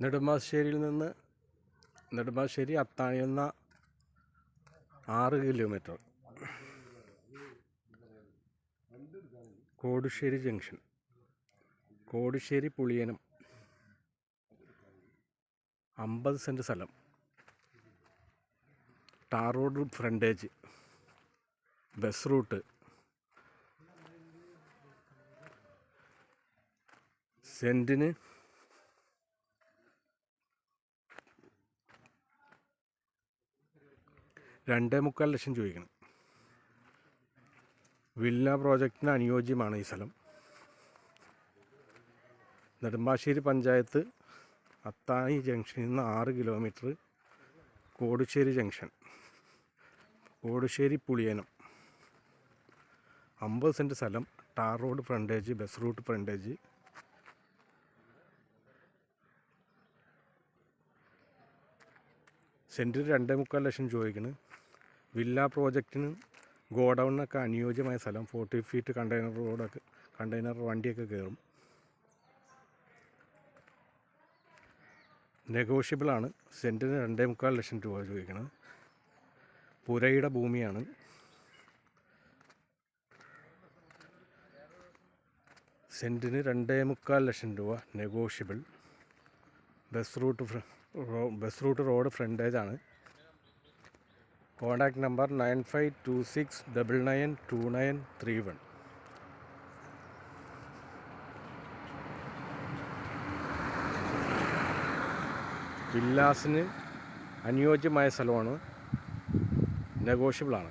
നെടുമ്പാശ്ശേരിയിൽ നിന്ന് നെടുമ്പാശ്ശേരി അത്താണിയുന്ന 6 kilometre. Kodussery junction, Kodussery Puliyanam, 50 cent സ്ഥലം, tar road frontage, bus route, സെൻറ്റിന് 2.25 ലക്ഷം ചോദിക്കണം. വില്ല പ്രോജക്റ്റിന് അനുയോജ്യമാണ് ഈ സ്ഥലം. നെടുമ്പാശ്ശേരി പഞ്ചായത്ത് അത്താണി ജംഗ്ഷനിൽ നിന്ന് 6 kilometre. Kodussery junction, Kodussery Puliyanam, 50 cent സ്ഥലം, tar road frontage, bus root frontage. സെൻറ്റിന് 2.25 ലക്ഷം ചോദിക്കണം. വില്ല പ്രോജക്റ്റിന് ഗോഡൗണിനൊക്കെ അനുയോജ്യമായ സ്ഥലം. 40 ഫീറ്റ് കണ്ടെയ്നർ വണ്ടിയൊക്കെ കയറും. നെഗോഷ്യബിളാണ്. സെൻറ്റിന് 2.25 ലക്ഷം രൂപ ചോദിക്കണം. പുരയുടെ ഭൂമിയാണ്. സെൻറ്റിന് 2.25 ലക്ഷം രൂപ നെഗോഷ്യബിൾ. ബസ് റൂട്ട് റോഡ് ഫ്രണ്ടേജാണ്. Contact number 9526992931. വില്ലാസിന് അനുയോജ്യമായ സ്ഥലമാണ്. നെഗോഷ്യബിളാണ്.